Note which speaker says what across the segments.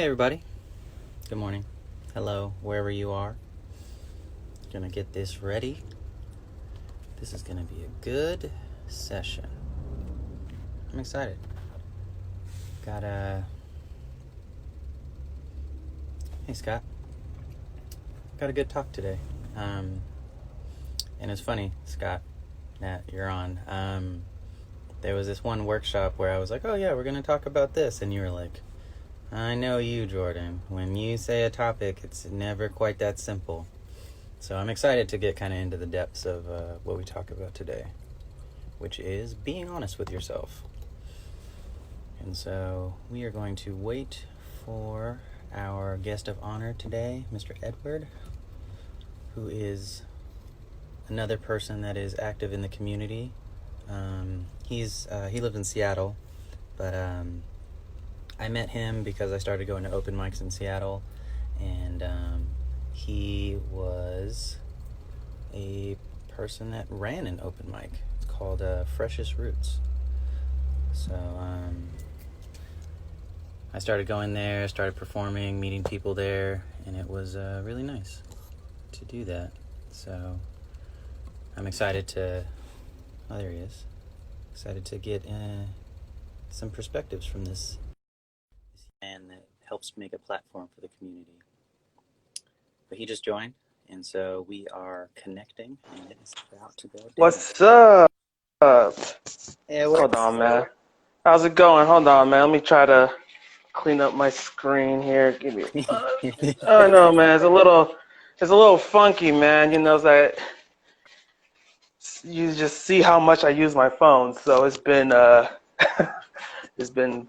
Speaker 1: Hey everybody, good morning. Hello, wherever you are. Gonna get this ready. This is gonna be a good session. I'm excited. Got a. Hey Scott. Got a good talk today. And it's funny, Scott, that you're on. There was this one workshop where I was like, oh yeah, we're gonna talk about this. And you were like, I know you, Jordan. When you say a topic, it's never quite that simple. So I'm excited to get kind of into the depths of what we talk about today, which is being honest with yourself. And so we are going to wait for our guest of honor today, Mr. Edward, who is another person that is active in the community. He lives in Seattle, but I met him because I started going to open mics in Seattle, and he was a person that ran an open mic. It's called Freshest Roots. So I started going there, started performing, meeting people there, and it was really nice to do that. So I'm excited to, oh, there he is. Excited to get some perspectives from this man that helps make a platform for the community. But he just joined, and so we are connecting, and it's about to go down.
Speaker 2: What's up?
Speaker 1: Yeah,
Speaker 2: Hold on, man. How's it going? Hold on, man. Let me try to clean up my screen here. Give me. I know, man. It's a little funky, man. It's like you just see how much I use my phone. So it's been, it's been,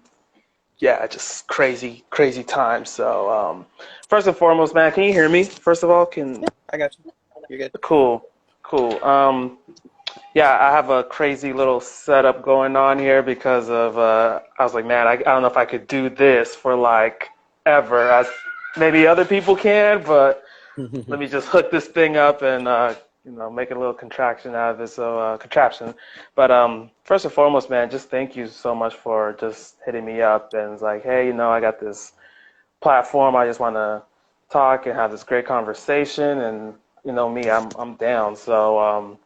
Speaker 2: yeah, just crazy, crazy time. So, first and foremost, man, can you hear me? First of all,
Speaker 1: I got you. You're good.
Speaker 2: Cool, cool. Yeah, I have a crazy little setup going on here because of I was like, man, I don't know if I could do this for like ever, as maybe other people can, but let me just hook this thing up and make a little contraction out of it. So contraption. But first and foremost, man, just thank you so much for just hitting me up and it's like, hey, I got this platform. I just want to talk and have this great conversation, and me, I'm down. So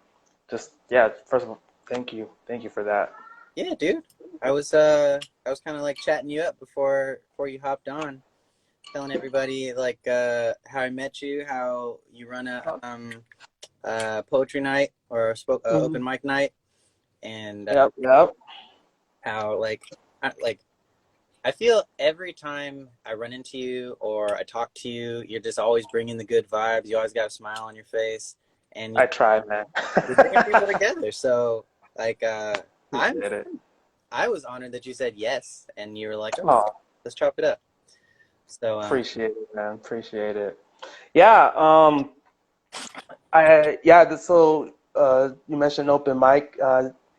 Speaker 2: just yeah, first of all, thank you for that.
Speaker 1: Yeah, dude. I was kind of like chatting you up before you hopped on, telling everybody like how I met you, how you run a poetry night or
Speaker 2: Mhm.
Speaker 1: open mic night, and
Speaker 2: Yep, yep.
Speaker 1: how I feel every time I run into you or I talk to you, you're just always bringing the good vibes. You always got a smile on your face, and
Speaker 2: I tried, man.
Speaker 1: you're bringing people together. So like I'm
Speaker 2: Appreciate it.
Speaker 1: I was honored that you said yes, and you were like, oh,
Speaker 2: Oh,
Speaker 1: let's chop it up. So
Speaker 2: appreciate it, man. Appreciate it. Yeah, I yeah. So you mentioned open mic.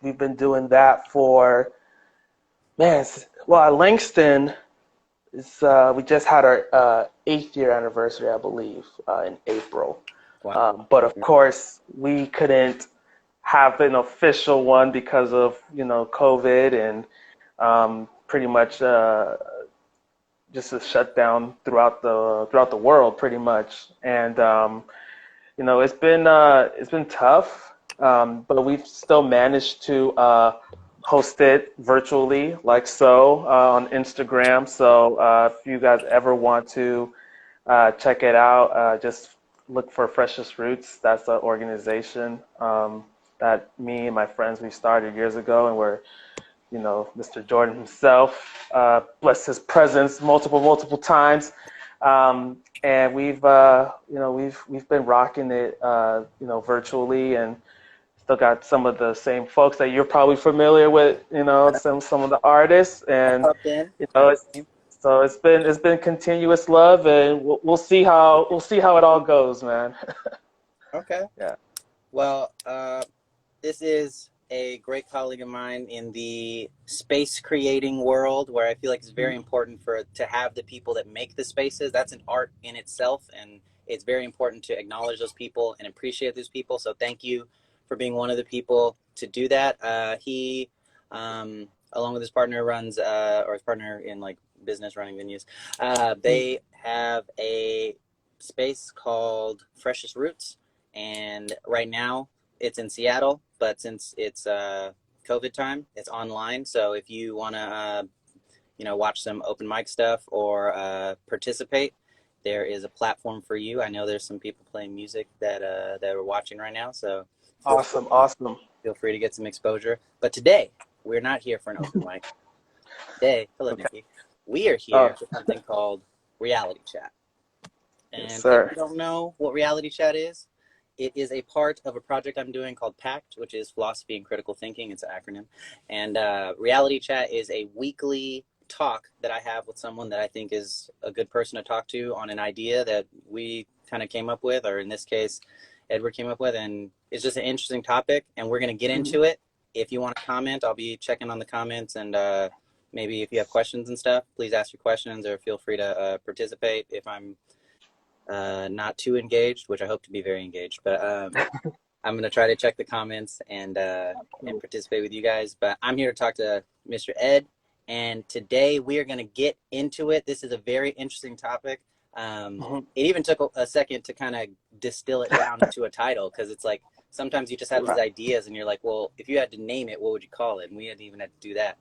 Speaker 2: We've been doing that for man. Well, at Langston, we just had our 8th year anniversary, I believe, in April.
Speaker 1: wow.
Speaker 2: But of course, we couldn't have an official one because of COVID and pretty much just a shutdown throughout the world, pretty much. And it's been tough, but we've still managed to host it virtually, like so, on Instagram. So if you guys ever want to check it out, just look for Freshest Roots. That's the organization that me and my friends we started years ago, and we're Mr. Jordan himself, blessed his presence multiple times. And we've been rocking it, virtually, and still got some of the same folks that you're probably familiar with, some of the artists,
Speaker 1: I
Speaker 2: and
Speaker 1: popped in.
Speaker 2: you
Speaker 1: I
Speaker 2: know, it's so it's been continuous love, and we'll see how it all goes, man.
Speaker 1: Okay.
Speaker 2: Yeah.
Speaker 1: Well, this is a great colleague of mine in the space creating world, where I feel like it's very important to have the people that make the spaces. That's an art in itself, and it's very important to acknowledge those people and appreciate those people. So thank you for being one of the people to do that. He along with his partner, runs or his partner in like business running venues.
Speaker 2: Mm.
Speaker 1: They have a space called Freshest Roots, and right now it's in Seattle, but since it's COVID time, it's online. So if you want to, watch some open mic stuff or participate, there is a platform for you. I know there's some people playing music that are watching right now, so feel free,
Speaker 2: Awesome, awesome.
Speaker 1: feel free to get some exposure. But today, we're not here for an open mic. Today, hello
Speaker 2: Okay.
Speaker 1: Nikki, we are
Speaker 2: Oh,
Speaker 1: here for something called reality chat.
Speaker 2: yes,
Speaker 1: And if
Speaker 2: sir.
Speaker 1: you don't know what reality chat is, it is a part of a project I'm doing called PACT, which is Philosophy and Critical Thinking. It's an acronym. And reality chat is a weekly talk that I have with someone that I think is a good person to talk to on an idea that we kind of came up with, or in this case, Edward came up with. And it's just an interesting topic, and we're going to get
Speaker 2: Mhm.
Speaker 1: into it. If you want to comment, I'll be checking on the comments, and maybe if you have questions and stuff, please ask your questions or feel free to participate if I'm not too engaged, which I hope to be very engaged. But I'm gonna try to check the comments and participate with you guys. But I'm here to talk to Mr. Ed, and today we are gonna get into it. This is a very interesting topic.
Speaker 2: Mhm.
Speaker 1: It even took a second to kind of distill it down into a title because it's like sometimes you just have these
Speaker 2: Right.
Speaker 1: ideas and you're like, well, if you had to name it, what would you call it? And we didn't even have to do that.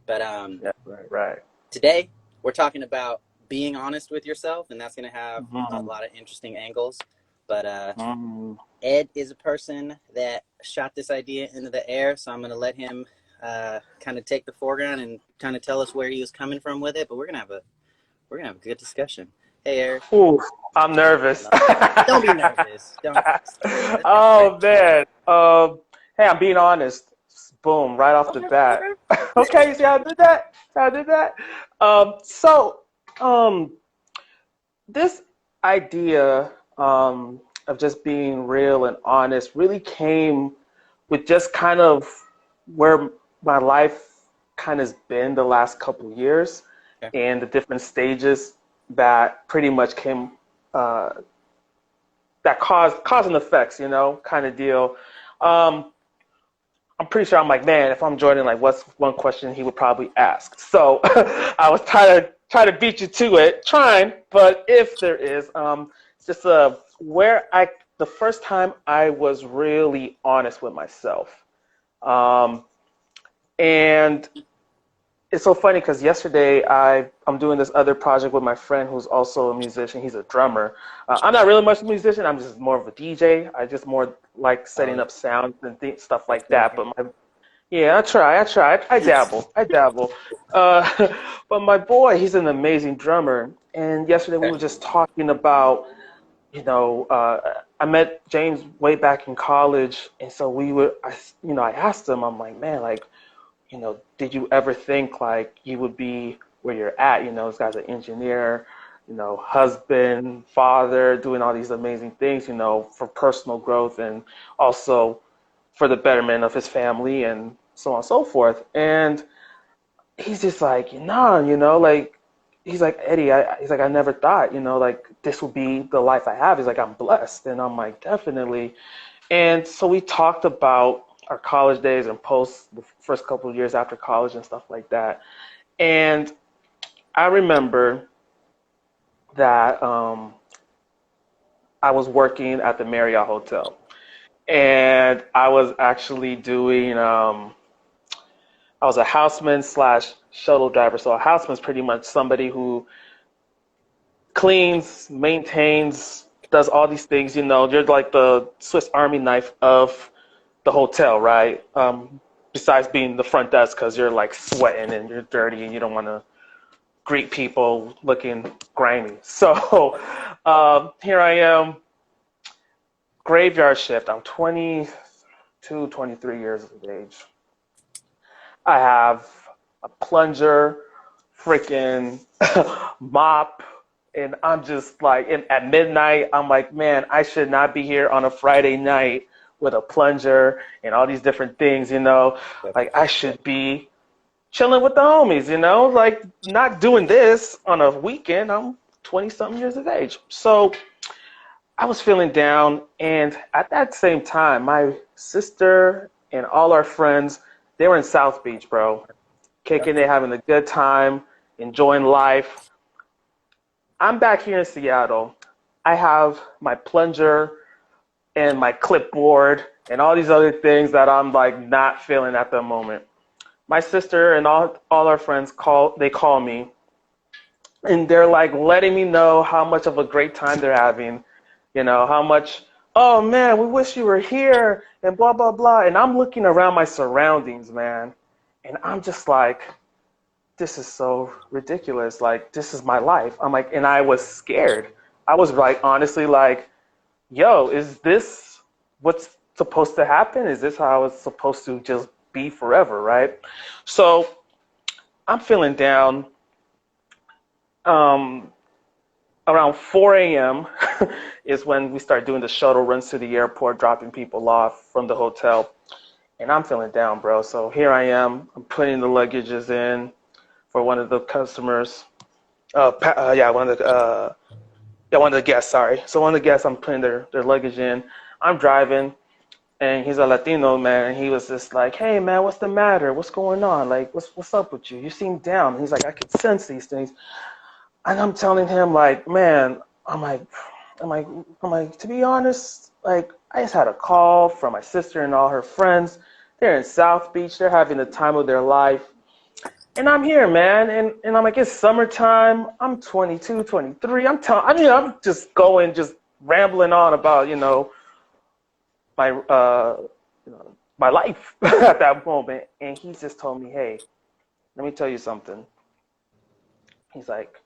Speaker 1: But
Speaker 2: Yeah, right, right.
Speaker 1: today, we're talking about being honest with yourself, and that's going to have a
Speaker 2: Mhm.
Speaker 1: lot of interesting angles. But
Speaker 2: Mhm.
Speaker 1: Ed is a person that shot this idea into the air, so I'm going to let him kind of take the foreground and kind of tell us where he was coming from with it. But we're gonna have a good discussion. Hey, Eric,
Speaker 2: Ooh, I'm nervous.
Speaker 1: don't be nervous. Don't. Let's get started.
Speaker 2: Oh man. Hey, I'm being honest. Boom, right off the
Speaker 1: Okay,
Speaker 2: bat.
Speaker 1: okay.
Speaker 2: Okay, you see how I did that? How I did that? So, this idea of just being real and honest really came with just kind of where my life kind of has been the last couple years
Speaker 1: Okay.
Speaker 2: and the different stages that pretty much came uh, that cause and effects, kind of deal. Um, I'm pretty sure I'm like, man, if I'm Jordan, like, what's one question he would probably ask? So I was trying to beat you to it, trying, but if there is, it's just where the first time I was really honest with myself, um, and it's so funny because yesterday I'm doing this other project with my friend who's also a musician. He's a drummer. I'm not really much of a musician. I'm just more of a DJ. I just more like
Speaker 1: Oh
Speaker 2: setting
Speaker 1: yeah,
Speaker 2: up sounds and stuff
Speaker 1: that's
Speaker 2: like
Speaker 1: cool.
Speaker 2: that. But yeah, I dabble, I dabble. Uh, but my boy, he's an amazing drummer. And yesterday we
Speaker 1: Okay.
Speaker 2: were just talking about, I met James way back in college, and so I asked him, I'm like, man, like, did you ever think like you would be where you're at? This guy's an engineer, husband, father, doing all these amazing things, for personal growth and also for the betterment of his family and so on and so forth. And he's just like, nah, like he's like, Eddie, he's like, I never thought, like this would be the life I have. He's like, I'm blessed. And I'm like, definitely. And so we talked about our college days and post the first couple of years after college and stuff like that. And I remember that I was working at the Marriott Hotel, and I was actually doing I was a houseman slash shuttle driver. So a houseman is pretty much somebody who cleans, maintains, does all these things. You're like the Swiss Army knife of the hotel, right? Besides being the front desk, because you're like sweating and you're dirty and you don't want to greet people looking grimy. So here I am, graveyard shift. I'm 22, 23 years of age. I have a plunger, freaking mop, and I'm just like, and at midnight, I'm like, man, I should not be here on a Friday night with a plunger and all these different things,
Speaker 1: Yep.
Speaker 2: like I should be chilling with the homies, like not doing this on a weekend. I'm 20 something years of age. So I was feeling down, and at that same time, my sister and all our friends, they were in South Beach, bro. kicking it, having a good time, enjoying life. I'm back here in Seattle. I have my plunger and my clipboard and all these other things that I'm like not feeling at the moment. My sister and all our friends call me, and they're like letting me know how much of a great time they're having, how much, oh man, we wish you were here and blah blah blah. And I'm looking around my surroundings, man, and I'm just like, this is so ridiculous. Like, this is my life. I'm like, and I was scared. I was like, honestly, like, yo, is this what's supposed to happen? Is this how it's supposed to just be forever, right? So I'm feeling down. Um, Around 4 a.m. is when we start doing the shuttle runs to the airport, dropping people off from the hotel. And I'm feeling down, bro. So here I am. I'm putting the luggages in for one of the customers. One of the guests, sorry. So one of the guests, I'm putting their luggage in. I'm driving, and he's a Latino man, and he was just like, hey, man, what's the matter? What's going on? Like, what's up with you? You seem down. And he's like, I can sense these things. And I'm telling him, like, man, I'm like, to be honest, like, I just had a call from my sister and all her friends. They're in South Beach. They're having the time of their life. And I'm here, man. And I'm like, it's summertime. I'm 22, 23. I'm just going, just rambling on about, my, my life at that moment. And he just told me, hey, let me tell you something. He's like,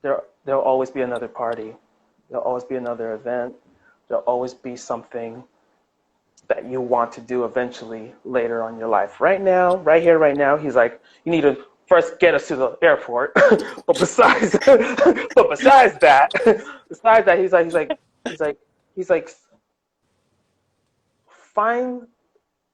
Speaker 2: there'll always be another party. There'll always be another event. There'll always be something that you want to do eventually later on in your life. Right now, right here, right now, he's like, you need to first get us to the airport. but besides that, he's like, find,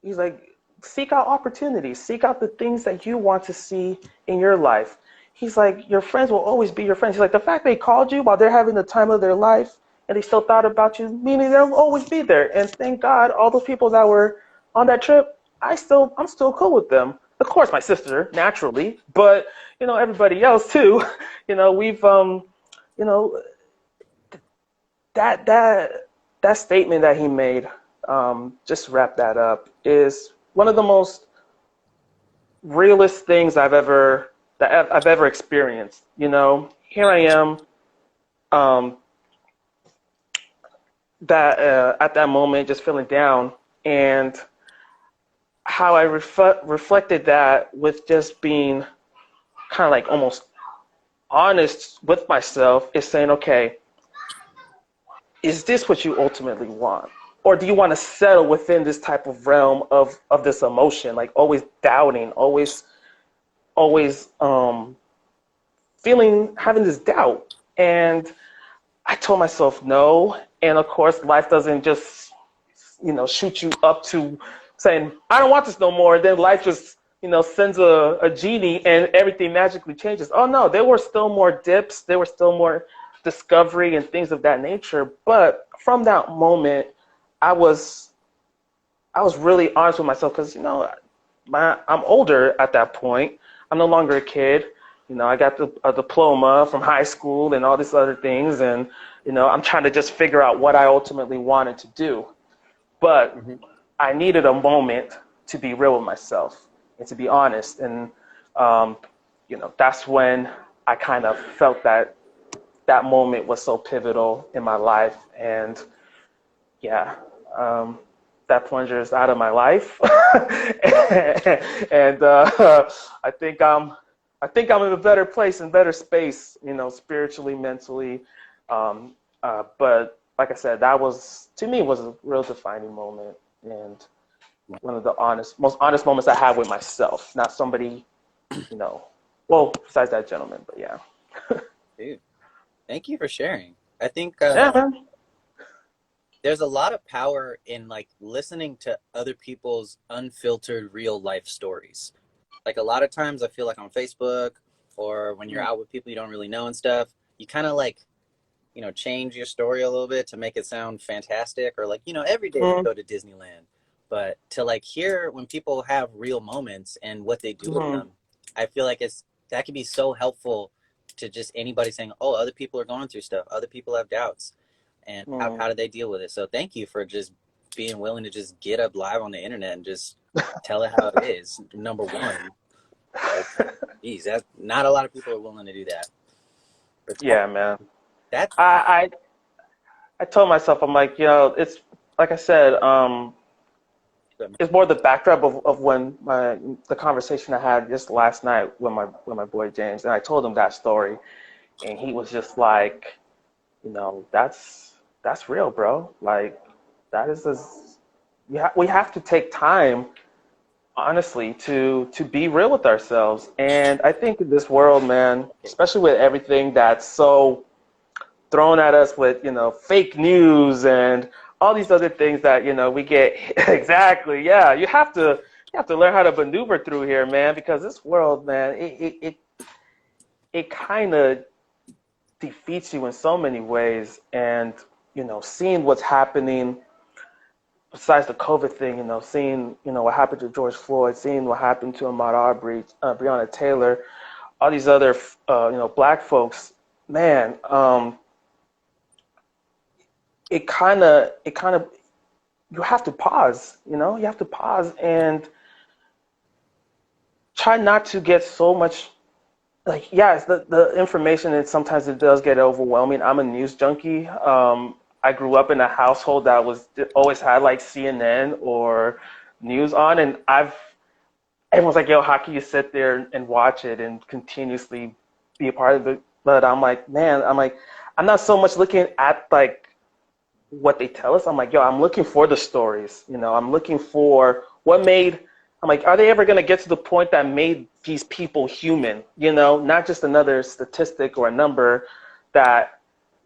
Speaker 2: he's like, seek out opportunities, seek out the things that you want to see in your life. He's like, your friends will always be your friends. He's like, the fact they called you while they're having the time of their life and they still thought about you, meaning they'll always be there. And thank God, all those people that were on that trip, I'm still cool with them. Of course, my sister, naturally, but everybody else too. We've you know, that statement that he made, just to wrap that up, is one of the most realist things I've ever experienced. Here I am, um, that at that moment, just feeling down, and how I reflected that with just being kind of like almost honest with myself is saying, okay, is this what you ultimately want? Or do you want to settle within this type of realm of this emotion, like always doubting, always having this doubt? And I told myself no. And of course, life doesn't just, shoot you up to saying, I don't want this no more. Then life just, sends a genie and everything magically changes. Oh no, there were still more dips. There were still more discovery and things of that nature. But from that moment, I was really honest with myself because, I'm older at that point. I'm no longer a kid. I got a diploma from high school and all these other things. And, I'm trying to just figure out what I ultimately wanted to do. But
Speaker 1: Mm-hmm.
Speaker 2: I needed a moment to be real with myself and to be honest. And, that's when I kind of felt that moment was so pivotal in my life. And yeah, that plunger is out of my life. And I think I'm in a better place and better space, spiritually, mentally. But like I said, that was, to me, was a real defining moment, and one of the most honest moments I had with myself, not somebody, well, besides that gentleman, but yeah.
Speaker 1: Dude, thank you for sharing. I think
Speaker 2: Yeah, man.
Speaker 1: there's a lot of power in like listening to other people's unfiltered real life stories. Like a lot of times I feel like on Facebook or when you're out with people you don't really know and stuff, you kind of like, change your story a little bit to make it sound fantastic, or like, every day we
Speaker 2: Mm-hmm.
Speaker 1: go to Disneyland. But to like hear when people have real moments and what they do with
Speaker 2: Mm-hmm.
Speaker 1: them, I feel like that can be so helpful to just anybody saying, oh, other people are going through stuff, other people have doubts, and
Speaker 2: Mm.
Speaker 1: how do they deal with it? So thank you for just being willing to just get up live on the internet and just tell it how it is. Number one, like, geez, that not a lot of people are willing to do that. But
Speaker 2: Yeah, man.
Speaker 1: that
Speaker 2: I, I told myself, I'm like, it's like I said, it's more the backdrop of when the conversation I had just last night with my boy James, and I told him that story, and he was just like, that's real, bro. Like that is this. We have to take time, honestly, to be real with ourselves. And I think in this world, man, especially with everything that's so thrown at us with fake news and all these other things that we get exactly. Yeah, you have to learn how to maneuver through here, man, because this world, man, it kind of defeats you in so many ways. And seeing what's happening besides the COVID thing, seeing what happened to George Floyd, seeing what happened to Ahmaud Arbery, Breonna Taylor, all these other black folks, man. It kind of you have to pause, you have to pause and try not to get so much, like, yes, the information, and sometimes it does get overwhelming. I'm a news junkie. I grew up in a household that was always had like CNN or news on, and everyone's like, yo, how can you sit there and watch it and continuously be a part of it? But I'm like, man, I'm not so much looking at like what they tell us. I'm like, yo, I'm looking for the stories. I'm looking for what made. I'm like, are they ever gonna get to the point that made these people human? Not just another statistic or a number that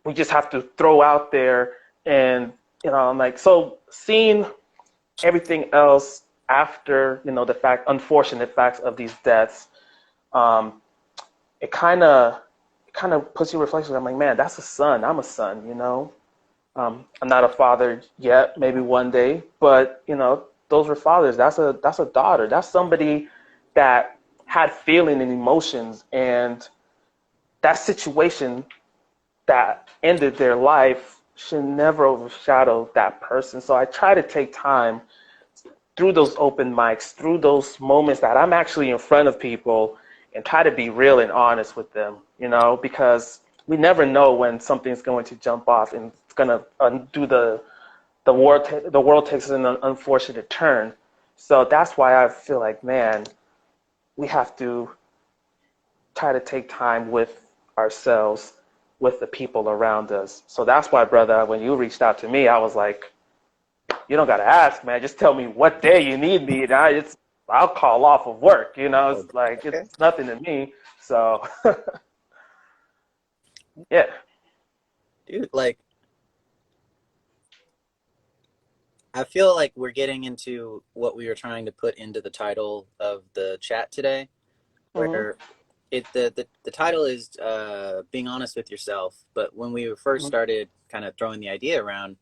Speaker 2: we just have to throw out there. And I'm like, so seeing everything else after the unfortunate facts of these deaths, um, it kind of puts you reflection. I'm like, man, that's a son. I'm a son. I'm not a father yet, maybe one day, but those were fathers. That's a daughter. That's somebody that had feeling and emotions, and that situation that ended their life should never overshadow that person. So I try to take time through those open mics, through those moments that I'm actually in front of people, and try to be real and honest with them, because we never know when something's going to jump off and it's going to undo the world takes an unfortunate turn. So that's why I feel like, man, we have to try to take time with ourselves, with the people around us. So that's why, brother, when you reached out to me, I was like, you don't got to ask, man. Just tell me what day you need me, and I'll call off of work. It's like
Speaker 1: okay,
Speaker 2: it's nothing to me. So yeah.
Speaker 1: dude, like I feel like we're getting into what we were trying to put into the title of the chat today,
Speaker 2: Mm-hmm.
Speaker 1: where the title is being honest with yourself. But when we first started kind of throwing the idea around,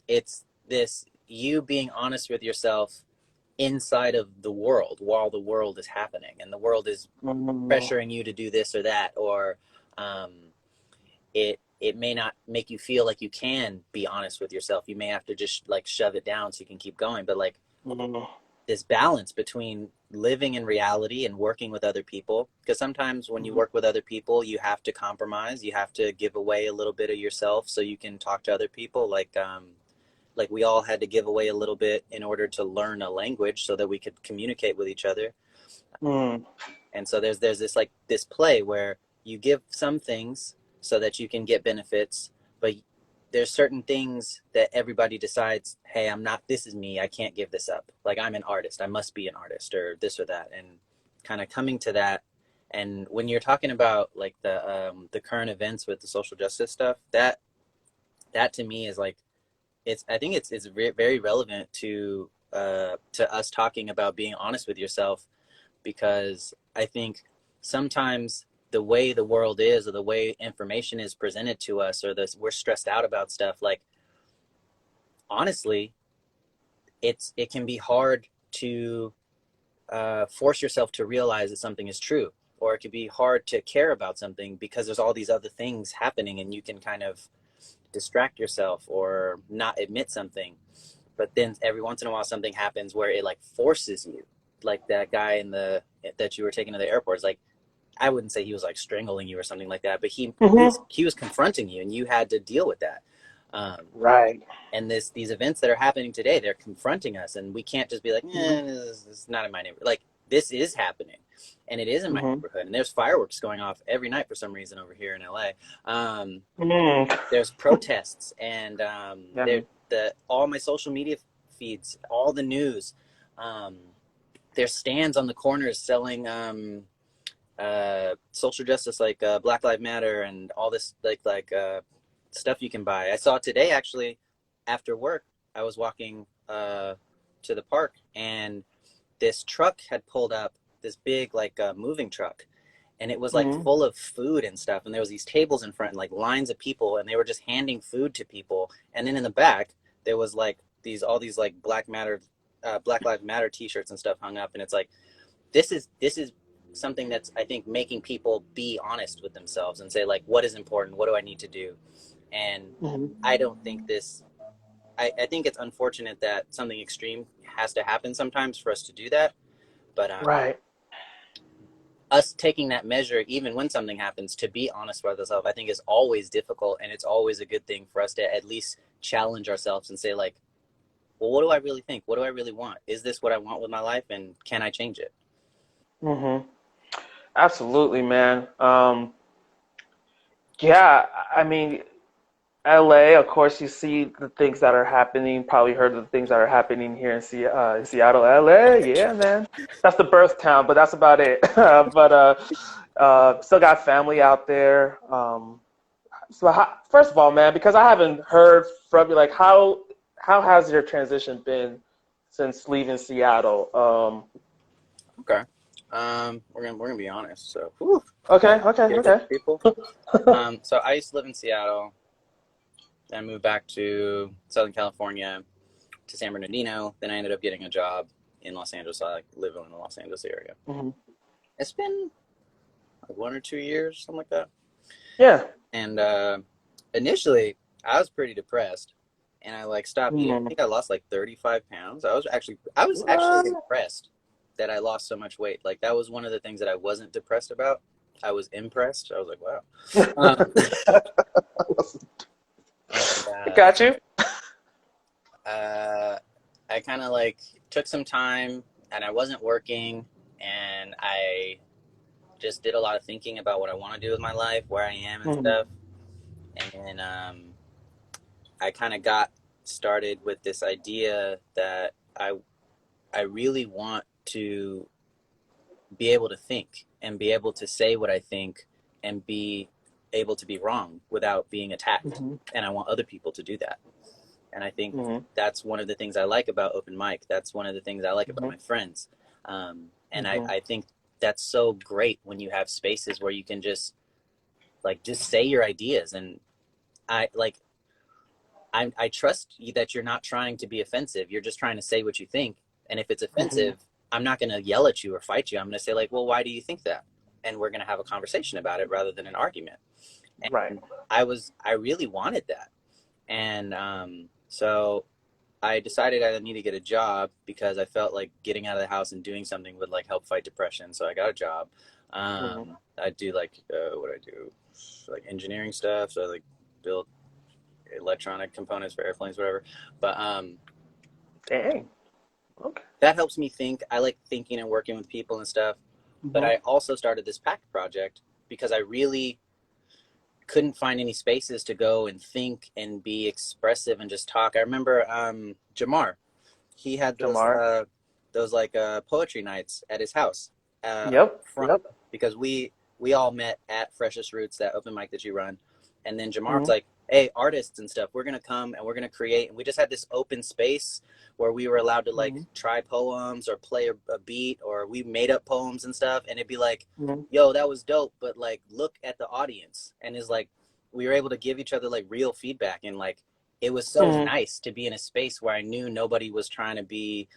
Speaker 1: it's this you being honest with yourself inside of the world while the world is happening and the world is
Speaker 2: Mm-hmm.
Speaker 1: pressuring you to do this or that, or um, it may not make you feel like you can be honest with yourself. You may have to just like shove it down so you can keep going. But like
Speaker 2: Mm-hmm.
Speaker 1: this balance between living in reality and working with other people, because sometimes when you work with other people you have to compromise, you have to give away a little bit of yourself so you can talk to other people, like we all had to give away a little bit in order to learn a language so that we could communicate with each other.
Speaker 2: Mm-hmm.
Speaker 1: And so there's this like this play where you give some things so that you can get benefits, but there's certain things that everybody decides, hey, I'm not, this is me, I can't give this up. Like I'm an artist, I must be an artist, or this or that, and kind of coming to that. And when you're talking about like the current events with the social justice stuff, that to me is like it's I think it's very relevant to us talking about being honest with yourself, because I think sometimes the way the world is or the way information is presented to us, or this we're stressed out about stuff, like honestly it can be hard to force yourself to realize that something is true, or it could be hard to care about something because there's all these other things happening and you can kind of distract yourself or not admit something. But then every once in a while something happens where it like forces you, like that guy that you were taking to the airport is like, I wouldn't say he was like strangling you or something like that, but he was confronting you and you had to deal with that.
Speaker 2: Right.
Speaker 1: And these events that are happening today, they're confronting us, and we can't just be like, this is not in my neighborhood. Like, this is happening, and it is in my neighborhood, and there's fireworks going off every night for some reason over here in LA. There's protests, and all my social media feeds, all the news. There's stands on the corners selling social justice, like Black Lives Matter, and all this like stuff you can buy. I saw today, actually, after work, I was walking to the park, and this truck had pulled up, this big like moving truck, and it was like full of food and stuff, and there was these tables in front and like lines of people, and they were just handing food to people. And then in the back there was like all these like Black Lives Matter t-shirts and stuff hung up, and it's like, this is something that's, I think, making people be honest with themselves and say, like, what is important, what do I need to do. And I don't think I think it's unfortunate that something extreme has to happen sometimes for us to do that. But
Speaker 2: right.
Speaker 1: Us taking that measure, even when something happens, to be honest with ourselves, I think is always difficult. And it's always a good thing for us to at least challenge ourselves and say, like, well, what do I really think? What do I really want? Is this what I want with my life? And can I change it?
Speaker 2: Absolutely, man. Yeah, I mean, LA, of course, you see the things that are happening, probably heard of the things that are happening here in Seattle, LA. Yeah, man. That's the birth town, but that's about it. But still got family out there. First of all, man, because I haven't heard from you, like, how has your transition been since leaving Seattle?
Speaker 1: Okay. We're gonna be honest. So, whew.
Speaker 2: Okay.
Speaker 1: People. So I used to live in Seattle. Then I moved back to Southern California, to San Bernardino. Then I ended up getting a job in Los Angeles. So I live in the Los Angeles area. It's been like 1 or 2 years, something like that.
Speaker 2: Yeah.
Speaker 1: And initially, I was pretty depressed, and I like stopped eating. I think I lost like 35 pounds. I was actually impressed that I lost so much weight. Like, that was one of the things that I wasn't depressed about. I was impressed. I was like, wow.
Speaker 2: Got you.
Speaker 1: I kind of like took some time, and I wasn't working, and I just did a lot of thinking about what I want to do with my life, where I am and stuff. And then I kind of got started with this idea that I really want to be able to think and be able to say what I think and be able to be wrong without being attacked. And I want other people to do that. And I think that's one of the things I like about open mic. That's one of the things I like about my friends. And I think that's so great when you have spaces where you can just say your ideas. And I trust you that you're not trying to be offensive. You're just trying to say what you think. And if it's offensive, I'm not going to yell at you or fight you. I'm going to say, like, well, why do you think that? And we're going to have a conversation about it rather than an argument. And
Speaker 2: right.
Speaker 1: I really wanted that. And so I decided I need to get a job because I felt like getting out of the house and doing something would like help fight depression. So I got a job. I do like, what I do, like engineering stuff. So I like build electronic components for airplanes, whatever. But
Speaker 2: dang. Okay.
Speaker 1: That helps me think. I like thinking and working with people and stuff. But I also started this PACT project because I really couldn't find any spaces to go and think and be expressive and just talk. I remember Jamar. He had those like poetry nights at his house. Because we all met at Freshest Roots, that open mic that you run. And then Jamar was like, hey, artists and stuff, we're going to come and we're going to create. And we just had this open space where we were allowed to like try poems or play a beat, or we made up poems and stuff. And it'd be like, yo, that was dope. But like, look at the audience. And it's like, we were able to give each other like real feedback. And like, it was so nice to be in a space where I knew nobody was trying to be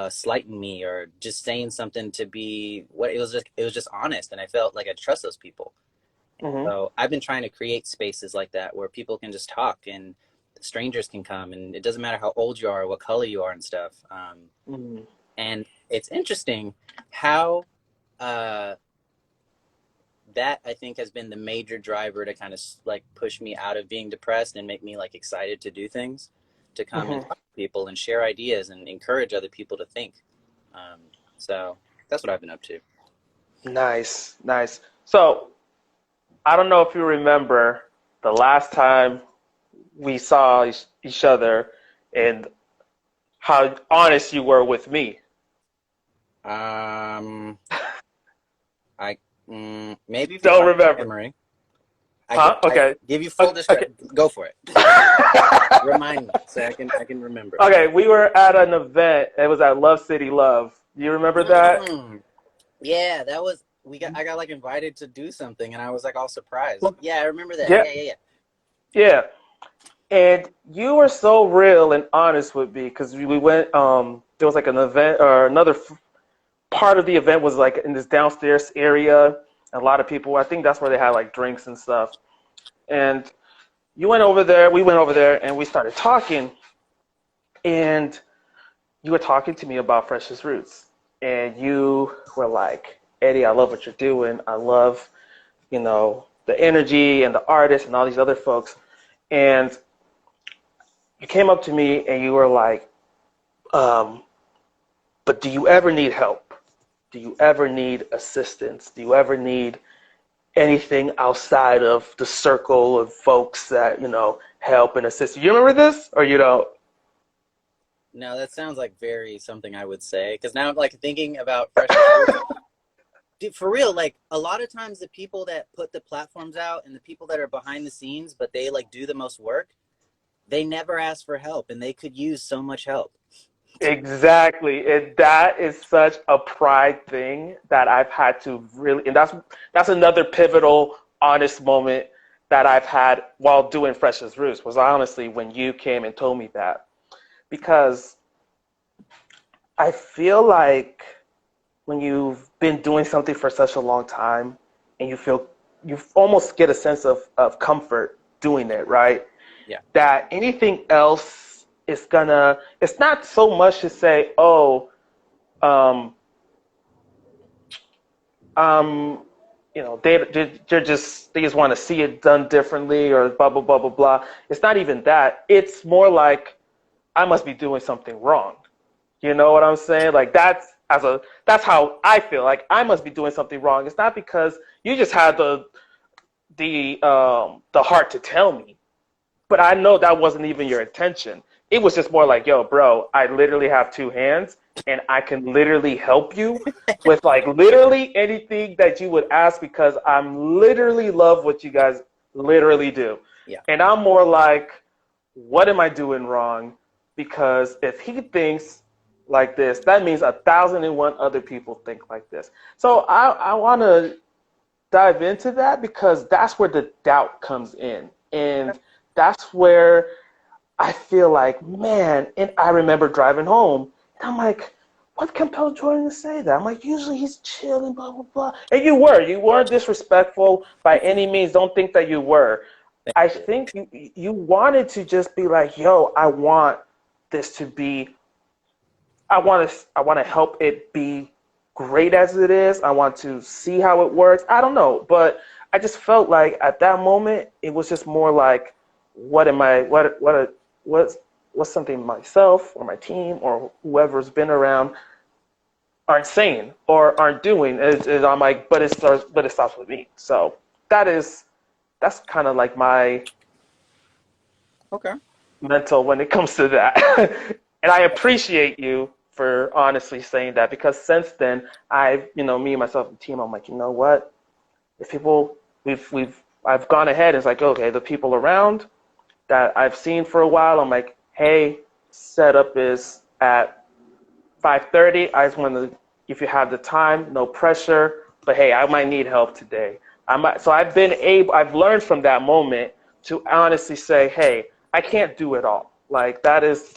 Speaker 1: slighting me or just saying something to be what it was just honest, and I felt like I trust those people.
Speaker 2: Hmm.
Speaker 1: So I've been trying to create spaces like that where people can just talk and strangers can come, and it doesn't matter how old you are, or what color you are, and stuff.
Speaker 2: Hmm.
Speaker 1: And it's interesting how uh, that I think has been the major driver to kind of like push me out of being depressed and make me like excited to do things, to come and
Speaker 2: Hmm.
Speaker 1: talk to people and share ideas and encourage other people to think. Um, so that's what I've been up to.
Speaker 2: Nice, nice. So I don't know if you remember the last time we saw each other and how honest you were with me.
Speaker 1: Um, I maybe if you
Speaker 2: Don't
Speaker 1: talk about
Speaker 2: remember.
Speaker 1: memory,
Speaker 2: Huh?
Speaker 1: I
Speaker 2: Okay.
Speaker 1: give you full
Speaker 2: Okay. Okay.
Speaker 1: description. Go for it. Remind me so I can remember.
Speaker 2: Okay, we were at an event. It was at Love City Love. You remember that?
Speaker 1: Mm, yeah, that was we got. I got like invited to do something, and I was like all surprised. Yeah, I remember that.
Speaker 2: Yeah,
Speaker 1: Yeah.
Speaker 2: yeah. And you were so real and honest with me because we went. There was like an event or another part of the event was like in this downstairs area. A lot of people. I think that's where they had like drinks and stuff. And you went over there. We went over there, and we started talking. And you were talking to me about Fresh's Roots, and you were like, Eddie, I love what you're doing. I love, the energy and the artists and all these other folks. And you came up to me and you were like, um, but do you ever need help? Do you ever need assistance? Do you ever need anything outside of the circle of folks that, help and assist you? You remember this or you don't?
Speaker 1: No, that sounds like very something I would say because now I'm like thinking about Fresh's Roots. Dude, for real, like a lot of times the people that put the platforms out and the people that are behind the scenes, but they like do the most work, they never ask for help, and they could use so much help.
Speaker 2: Exactly. And that is such a pride thing that I've had to really, and that's another pivotal, honest moment that I've had while doing Fresh's Roots was honestly when you came and told me that. Because I feel like when you've been doing something for such a long time and you almost get a sense of comfort doing it, right?
Speaker 1: Yeah.
Speaker 2: That anything else is gonna, it's not so much to say, oh, um, um, they just want to see it done differently or blah blah blah blah blah. It's not even that. It's more like I must be doing something wrong. You know what I'm saying? Like that's how I feel. Like I must be doing something wrong. It's not because you just had the heart to tell me. But I know that wasn't even your intention. It was just more like, yo, bro, I literally have two hands and I can literally help you with like literally anything that you would ask because I'm literally love what you guys literally do.
Speaker 1: Yeah.
Speaker 2: And I'm more like, what am I doing wrong? Because if he thinks like this, that means 1,001 other people think like this. So I want to dive into that because that's where the doubt comes in. And that's where I feel like, man, and I remember driving home, and I'm like, what compelled Jordan to say that? I'm like, usually he's chilling, blah, blah, blah. And you weren't disrespectful by any means. Don't think that you were.
Speaker 1: Thank
Speaker 2: I
Speaker 1: you.
Speaker 2: think you wanted to just be like, yo, I want this to be, I want to help it be great as it is. I want to see how it works. I don't know, but I just felt like at that moment it was just more like, what am I? What's what's something myself or my team or whoever's been around aren't saying or aren't doing? I'm like, but it stops with me. So that's kind of like my
Speaker 1: Okay.
Speaker 2: mental when it comes to that. And I appreciate you for honestly saying that because since then, me and myself and the team, I'm like, you know what? If people, I've gone ahead. It's like, okay, the people around that I've seen for a while, I'm like, hey, setup is at 5:30. I just want to, if you have the time, no pressure, but hey, I might need help today. So I've learned from that moment to honestly say, hey, I can't do it all. Like that is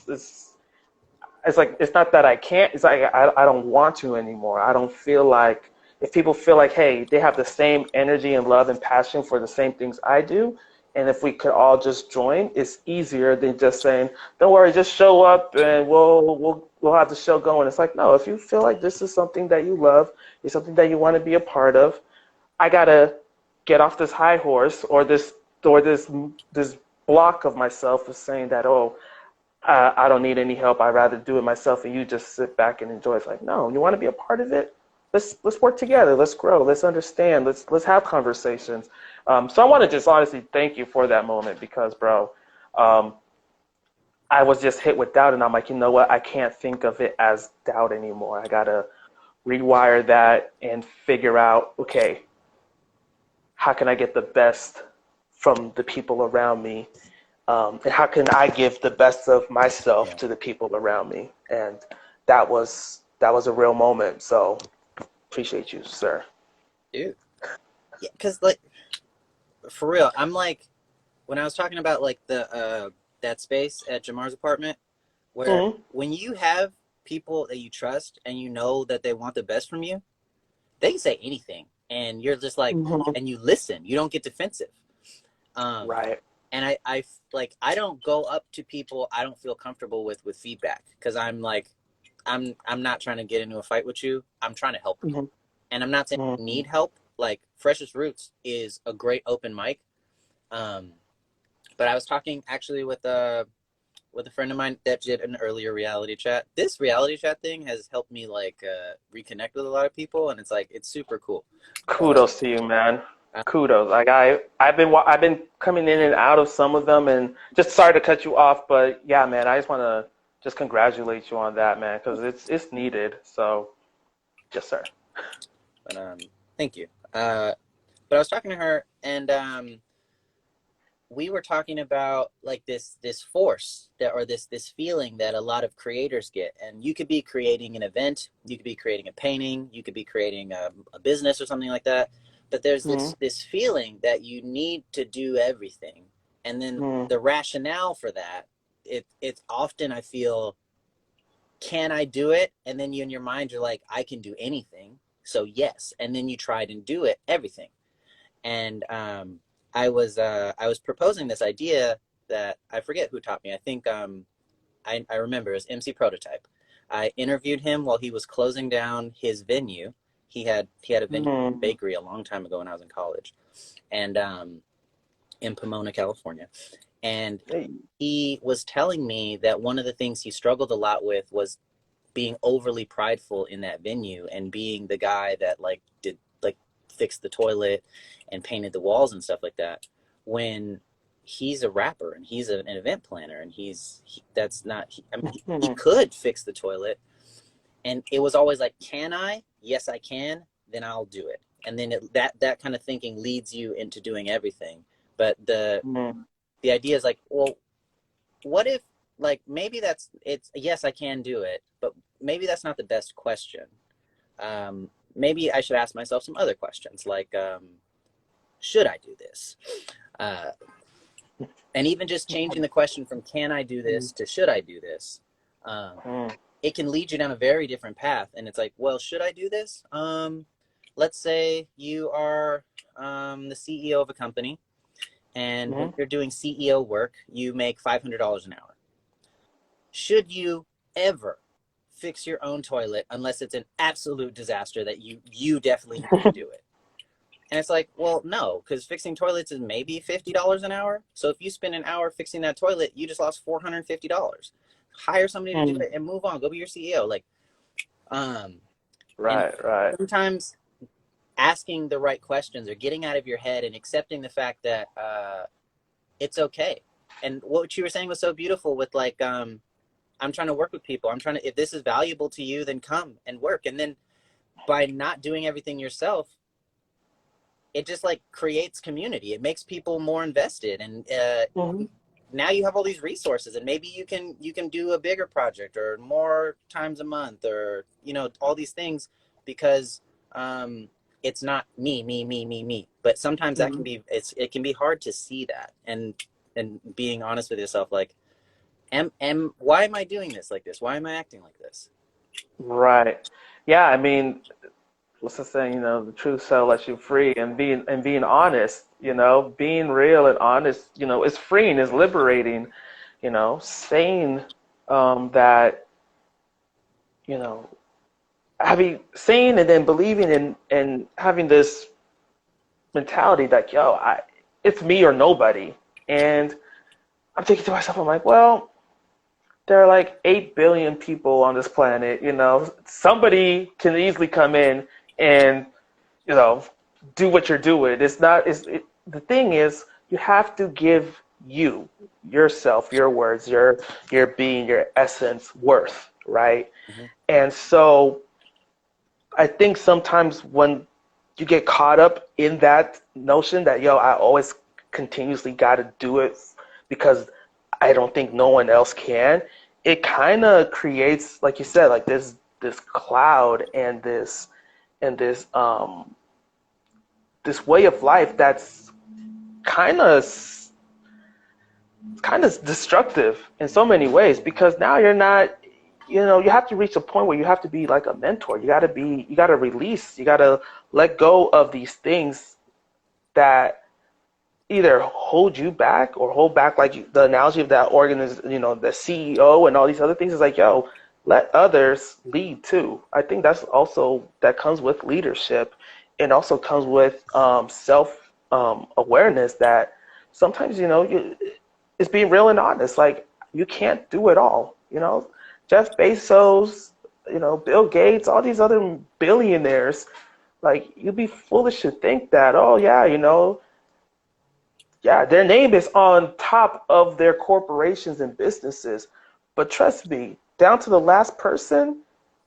Speaker 2: it's like, it's not that I can't, it's like I don't want to anymore. I don't feel like, if people feel like, hey, they have the same energy and love and passion for the same things I do, and if we could all just join, it's easier than just saying, don't worry, just show up and we'll have the show going. It's like, no, if you feel like this is something that you love, it's something that you want to be a part of, I gotta get off this high horse, or this block of myself of saying that, oh, I don't need any help. I'd rather do it myself, and you just sit back and enjoy. It's like, no, you want to be a part of it. Let's work together. Let's grow. Let's understand. Let's have conversations. So I want to just honestly thank you for that moment because, bro, um, I was just hit with doubt, and I'm like, you know what? I can't think of it as doubt anymore. I gotta rewire that and figure out, okay, how can I get the best from the people around me, and how can I give the best of myself
Speaker 1: Yeah.
Speaker 2: to the people around me? And that was a real moment. So appreciate you, sir.
Speaker 1: Dude. Yeah, because like for real, I'm like when I was talking about like the that space at Jamar's apartment, where
Speaker 2: Mm-hmm.
Speaker 1: when you have people that you trust and you know that they want the best from you, they can say anything, and you're just like,
Speaker 2: Mm-hmm.
Speaker 1: and you listen. You don't get defensive. Um,
Speaker 2: Right.
Speaker 1: and I like I don't go up to people I don't feel comfortable with feedback because I'm like I'm not trying to get into a fight with you. I'm trying to help you,
Speaker 2: Mm-hmm.
Speaker 1: and I'm not saying you
Speaker 2: Mm-hmm.
Speaker 1: need help. Like Freshest Roots is a great open mic. Um, but I was talking actually with a friend of mine that did an earlier reality chat. This reality chat thing has helped me like reconnect with a lot of people, and it's like it's super cool. But
Speaker 2: Kudos to you, man. Kudos. Like I've been coming in and out of some of them, and just sorry to cut you off, but yeah, man, I just want to just congratulate you on that, man, because it's needed. So, yes, sir.
Speaker 1: but thank you. But I was talking to her, and we were talking about like this force that or this feeling that a lot of creators get, and you could be creating an event, you could be creating a painting, you could be creating a business or something like that, but there's
Speaker 2: Mm-hmm.
Speaker 1: this feeling that you need to do everything, and then the rationale for that, it's often I feel, can I do it? And then you in your mind you're like, I can do anything, so yes, and then you tried and do it everything. And I was proposing this idea that I forget who taught me. I think I remember it was MC Prototype. I interviewed him while he was closing down his venue. He had a venue
Speaker 2: Mm-hmm.
Speaker 1: bakery a long time ago when I was in college, and in Pomona, California. And
Speaker 2: Hey.
Speaker 1: he was telling me that one of the things he struggled a lot with was being overly prideful in that venue and being the guy that like did like fixed the toilet and painted the walls and stuff like that, when he's a rapper and he's an event planner, and that's not I mean, he
Speaker 2: Mm-hmm.
Speaker 1: could fix the toilet, and it was always like, can I? Yes, I can. Then I'll do it. And then that kind of thinking leads you into doing everything. But the idea is like, well, what if like maybe it's yes, I can do it, but maybe that's not the best question. Maybe I should ask myself some other questions like, should I do this? Uh, and even just changing the question from can I do this to should I do this? Um,
Speaker 2: Mm-hmm.
Speaker 1: it can lead you down a very different path. And it's like, well, should I do this? Let's say you are the CEO of a company, and when
Speaker 2: Mm-hmm.
Speaker 1: you're doing CEO work, you make $500 an hour. Should you ever fix your own toilet unless it's an absolute disaster that you definitely need to do it? And it's like, well, no, because fixing toilets is maybe $50 an hour. So if you spend an hour fixing that toilet, you just lost $450. Hire somebody to do
Speaker 2: Mm-hmm.
Speaker 1: it and move on. Go be your CEO. Like, um, and
Speaker 2: Right. Right.
Speaker 1: sometimes asking the right questions or getting out of your head and accepting the fact that it's okay. And what you were saying was so beautiful with like, I'm trying to work with people. I'm trying to, if this is valuable to you, then come and work. And then by not doing everything yourself, it just like creates community. It makes people more invested, and
Speaker 2: Mm-hmm.
Speaker 1: now you have all these resources, and maybe you can do a bigger project or more times a month, or all these things, because it's not me. But sometimes that can
Speaker 2: Mm-hmm.
Speaker 1: be it can be hard to see that, and being honest with yourself, like, Why am I doing this like this? Why am I acting like this?
Speaker 2: Right. Yeah, I mean, what's the saying, the truth shall let you free, and being honest, being real and honest, is freeing, is liberating, saying that, you know, having saying and then believing and having this mentality that, it's me or nobody. And I'm thinking to myself, I'm like, well, there are like 8 billion people on this planet, somebody can easily come in and, you know, do what you're doing. It's not, the thing is, you have to give you, yourself, your words, your being, your essence worth, right?
Speaker 1: Hmm.
Speaker 2: And so I think sometimes when you get caught up in that notion that, I always continuously got to do it because I don't think no one else can, it kind of creates, like you said, like this cloud and this way of life that's kind of destructive in so many ways, because now you're not, you have to reach a point where you have to be like a mentor. You got to release, you got to let go of these things that either hold you back or hold back, like the analogy of that organization, the CEO and all these other things is like, let others lead too. I think that comes with leadership, and also comes with self awareness that sometimes, it's being real and honest. Like, you can't do it all. Jeff Bezos, Bill Gates, all these other billionaires, like, you'd be foolish to think that, oh yeah, yeah, their name is on top of their corporations and businesses. But trust me, down to the last person,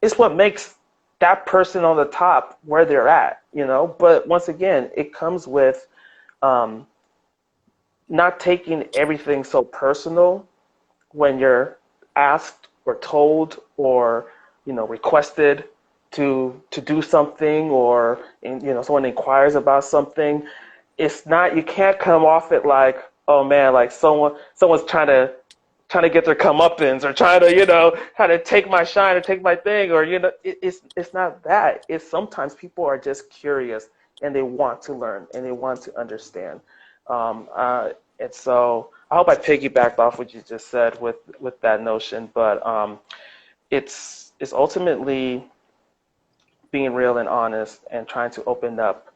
Speaker 2: it's what makes that person on the top where they're at. But once again, it comes with um, not taking everything so personal when you're asked or told or, requested to do something, or, someone inquires about something. It's not, you can't come off it like, oh man, like someone's trying to get their comeuppance, or trying to take my shine or take my thing, or, it's not that. It's sometimes people are just curious, and they want to learn, and they want to understand. um, uh, and so I hope I piggybacked off what you just said with that notion. But it's ultimately being real and honest, and trying to open up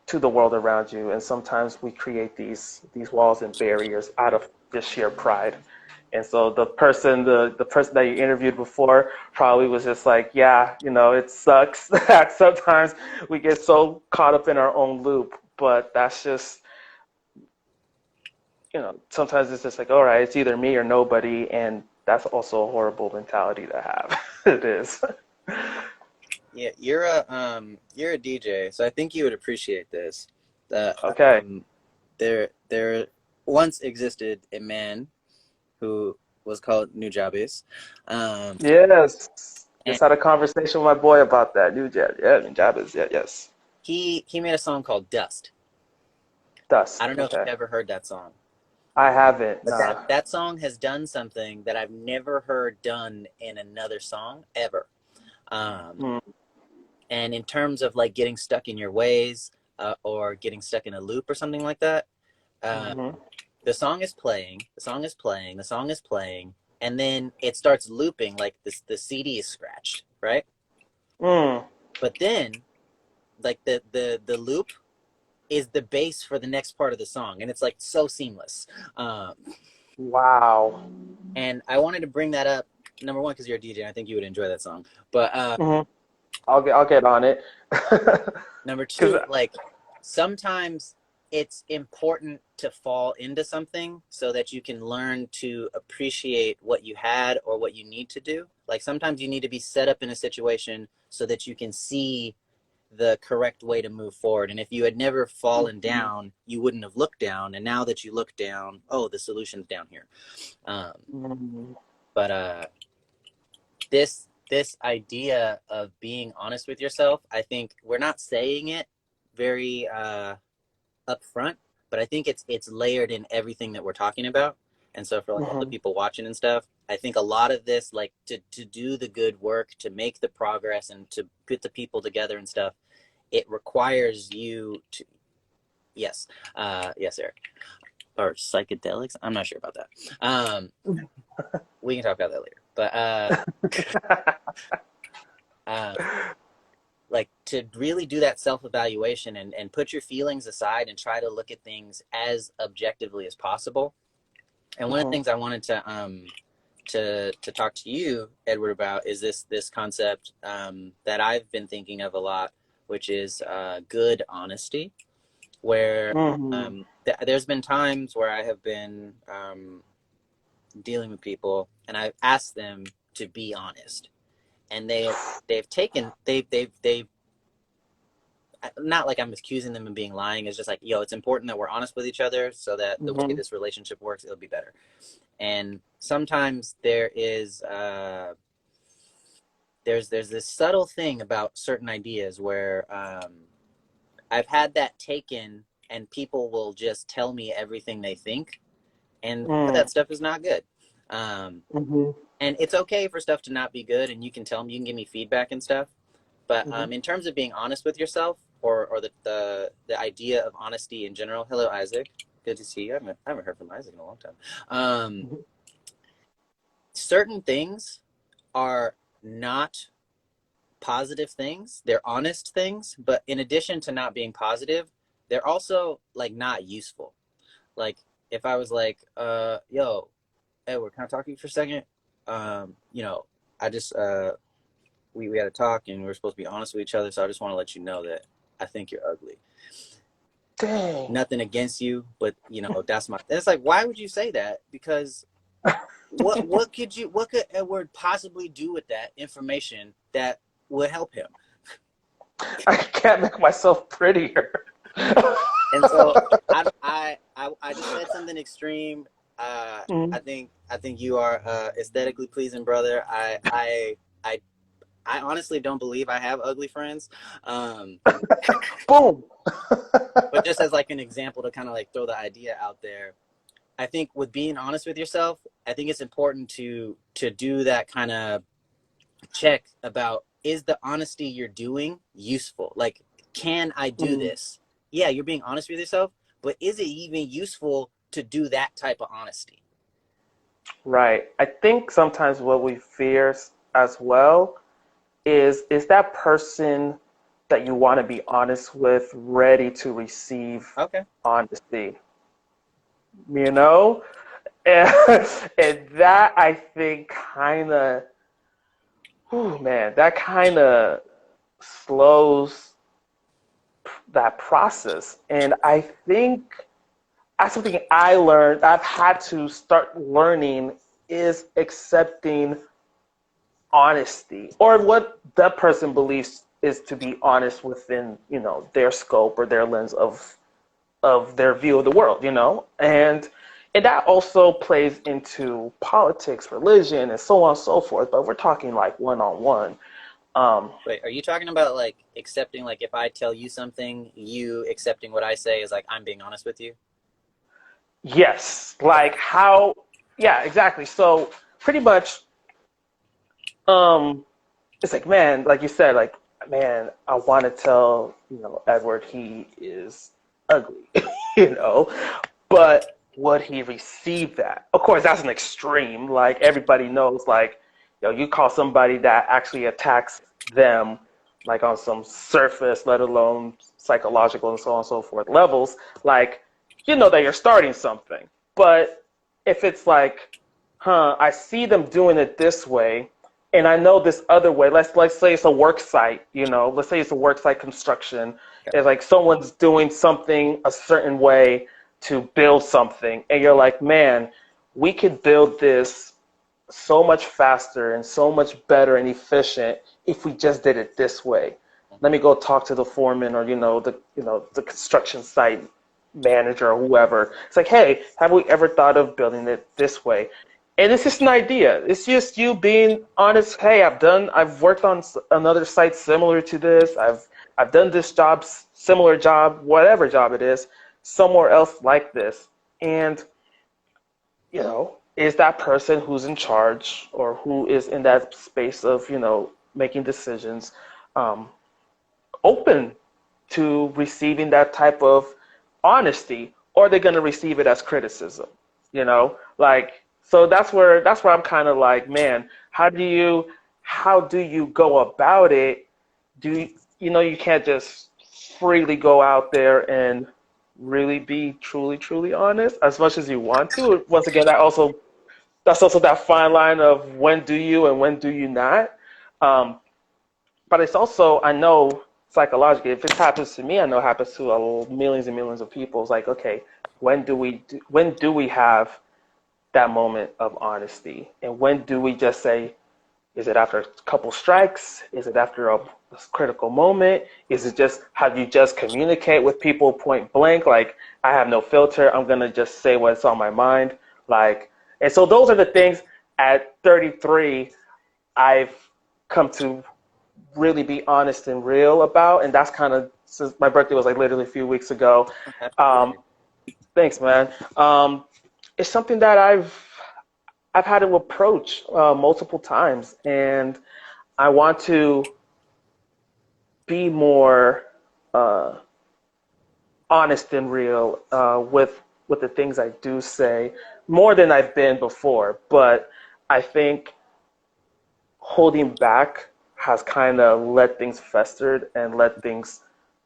Speaker 2: to the world around you. And sometimes we create these walls and barriers out of just sheer pride. And so the person that you interviewed before probably was just like, yeah, it sucks that sometimes we get so caught up in our own loop. But that's just, sometimes it's just like, all right, it's either me or nobody, and that's also a horrible mentality to have. It is.
Speaker 1: Yeah, you're a DJ, so I think you would appreciate this. That
Speaker 2: Okay.
Speaker 1: there once existed a man who was called Nujabes. Um,
Speaker 2: Yes.
Speaker 1: and
Speaker 2: Just had a conversation with my boy about that. New Jet. Yeah, Jab is, yeah, yes.
Speaker 1: he made a song called Dust. I
Speaker 2: Dust.
Speaker 1: don't know if
Speaker 2: Okay.
Speaker 1: you've ever heard that song,
Speaker 2: I haven't.
Speaker 1: but
Speaker 2: Nah.
Speaker 1: that song has done something that I've never heard done in another song ever. Um,
Speaker 2: Mm,
Speaker 1: and in terms of like getting stuck in your ways, or getting stuck in a loop or something like that, uh,
Speaker 2: mm-hmm.
Speaker 1: the song is playing, the song is playing, the song is playing, and then it starts looping like this. The CD is scratched, right?
Speaker 2: Mm.
Speaker 1: But then, like the loop is the bass for the next part of the song, and it's like so seamless. Um,
Speaker 2: Wow.
Speaker 1: and I wanted to bring that up, number one, because you're a DJ, and I think you would enjoy that song. But
Speaker 2: Mm-hmm. I'll get on it.
Speaker 1: number
Speaker 2: Cause
Speaker 1: two, like sometimes it's important to fall into something so that you can learn to appreciate what you had or what you need to do. Like sometimes you need to be set up in a situation so that you can see the correct way to move forward. And if you had never fallen down, you wouldn't have looked down. And now that you look down, oh, the solution's down here. Um,
Speaker 2: mm,
Speaker 1: but this idea of being honest with yourself, I think we're not saying it very upfront, but I think it's layered in everything that we're talking about. And so for like all the
Speaker 2: Mm-hmm.
Speaker 1: people watching and stuff, I think a lot of this, like to do the good work, to make the progress, and to put the people together and stuff, it requires you to, yes, yes, Eric, or psychedelics. I'm not sure about that. We can talk about that later. But uh, like to really do that self-evaluation and put your feelings aside and try to look at things as objectively as possible. And one of the
Speaker 2: Mm-hmm.
Speaker 1: things I wanted to talk to you, Edward, about is this concept that I've been thinking of a lot, which is good honesty, where
Speaker 2: Mm-hmm.
Speaker 1: there's been times where I have been dealing with people and I've asked them to be honest, and they've taken they've not like I'm accusing them of being lying. It's just like, yo, it's important that we're honest with each other so that the way
Speaker 2: Mm-hmm.
Speaker 1: this relationship works, it'll be better. And sometimes there is there's this subtle thing about certain ideas where I've had that taken, and people will just tell me everything they think, and that stuff is not good.
Speaker 2: Mm-hmm.
Speaker 1: And it's okay for stuff to not be good, and you can tell me, you can give me feedback and stuff. But
Speaker 2: Mm-hmm.
Speaker 1: in terms of being honest with yourself, or the idea of honesty in general. Hello, Isaac. Good to see you. I haven't heard from Isaac in a long time.
Speaker 2: Mm-hmm.
Speaker 1: Certain things are not positive things. They're honest things, but in addition to not being positive, they're also like not useful. Like if I was like, yo, Edward, can I talk to you for a second? You know, I just we had a talk and we were supposed to be honest with each other, so I just want to let you know that I think you're ugly.
Speaker 2: Dang.
Speaker 1: Nothing against you, but you know, that's my, it's like, why would you say that? Because what could Edward possibly do with that information that would help him?
Speaker 2: I can't make myself prettier.
Speaker 1: And so I just said something extreme.
Speaker 2: Mm.
Speaker 1: I think you are aesthetically pleasing, brother. I honestly don't believe I have ugly friends.
Speaker 2: Boom.
Speaker 1: But just as like an example to kind of like throw the idea out there, I think with being honest with yourself, I think it's important to do that kind of check about, is the honesty you're doing useful? Like, can I do
Speaker 2: Mm.
Speaker 1: this? Yeah, you're being honest with yourself, but is it even useful to do that type of honesty?
Speaker 2: Right. I think sometimes what we fear as well is that person that you want to be honest with ready to receive
Speaker 1: Okay.
Speaker 2: honesty, you know? And, and that I think kind of, oh man, that kind of slows that process. And I think that's something I learned, I've had to start learning is accepting honesty or what that person believes is to be honest within, you know, their scope or their lens of their view of the world, you know? And that also plays into politics, religion, and so on and so forth. But we're talking like one on one.
Speaker 1: Wait, are you talking about like accepting, like if I tell you something, you accepting what I say is like I'm being honest with you?
Speaker 2: Yes,
Speaker 1: Okay.
Speaker 2: like how, yeah, exactly. So pretty much, um, it's like, man, like you said, like, man, I want to tell, you know, Edward he is ugly, you know, but would he receive that? Of course, that's an extreme. Like everybody knows, like, you know, you call somebody that actually attacks them, like on some surface, let alone psychological and so on and so forth levels, like, you know that you're starting something. But if it's like, I see them doing it this way, and I know this other way. Let's say it's a work site, you know. Let's say it's a work site construction.
Speaker 1: Okay.
Speaker 2: It's like someone's doing something a certain way to build something, and you're like, man, we could build this so much faster and so much better and efficient if we just did it this way. Let me go talk to the foreman or the construction site manager or whoever. It's like, hey, have we ever thought of building it this way? And it's just an idea. It's just you being honest. Hey, I've worked on another site similar to this. I've done this job, similar job, whatever job it is, somewhere else like this. And is that person who's in charge or who is in that space of, making decisions, um, open to receiving that type of honesty, or they're going to receive it as criticism, like, so that's where I'm kind of like, man, how do you go about it? You can't just freely go out there and really be truly, truly honest as much as you want to. Once again, that's also that fine line of when do you and when do you not. Um, but it's also, I know psychologically, if it happens to me, I know it happens to millions and millions of people. It's like, okay, when do we have that moment of honesty, and when do we just say, is it after a couple strikes? Is it after a critical moment? Is it just how you just communicate with people point blank? Like, I have no filter. I'm gonna just say what's on my mind. Like, and so those are the things at 33 I've come to really be honest and real about, and that's kind of, since my birthday was like literally a few weeks ago.
Speaker 1: Happy
Speaker 2: Um,
Speaker 1: belated.
Speaker 2: Thanks, man. It's something that I've had to approach multiple times, and I want to be more uh, honest and real with the things I do say, more than I've been before. But I think holding back has kind of let things festered and let things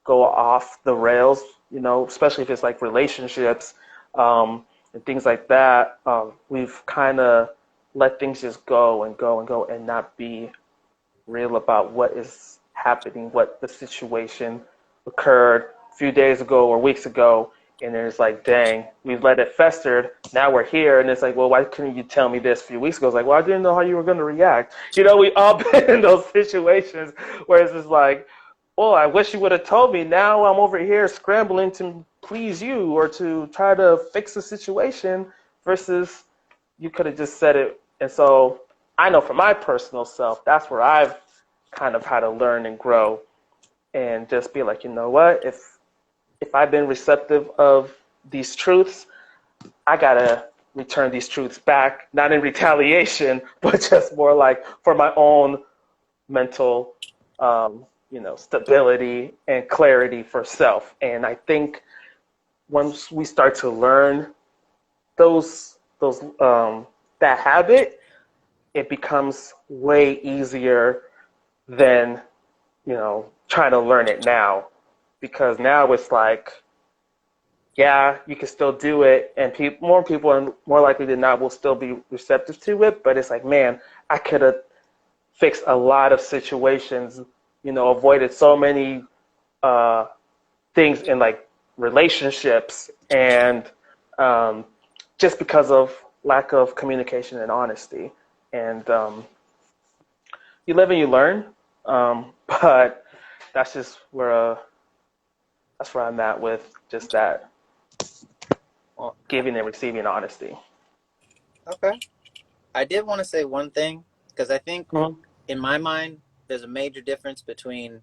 Speaker 2: go off the rails, especially if it's like relationships, and things like that. We've kind of let things just go and go and go and not be real about what is happening, what the situation occurred a few days ago or weeks ago. And then it's like, dang, we've let it festered. Now we're here. And it's like, well, why couldn't you tell me this a few weeks ago? It's like, well, I didn't know how you were going to react. We all been in those situations where it's just like, oh, I wish you would have told me. Now I'm over here scrambling to please you or to try to fix the situation versus you could have just said it. And so I know for my personal self, that's where I've kind of had to learn and grow and just be like, you know what? If I've been receptive of these truths, I gotta return these truths back, not in retaliation, but just more like for my own mental, stability and clarity for self. And I think once we start to learn those that habit, it becomes way easier than trying to learn it now, because now it's like, yeah, you can still do it, and more people, and more likely than not, will still be receptive to it. But it's like, man, I could have fixed a lot of situations, avoided so many uh, things in like relationships, and just because of lack of communication and honesty. And you live and you learn, but that's just where I'm at with just that
Speaker 1: Well,
Speaker 2: giving and receiving honesty.
Speaker 1: okay. I did want to say one thing because I think
Speaker 2: Mm-hmm.
Speaker 1: in my mind there's a major difference between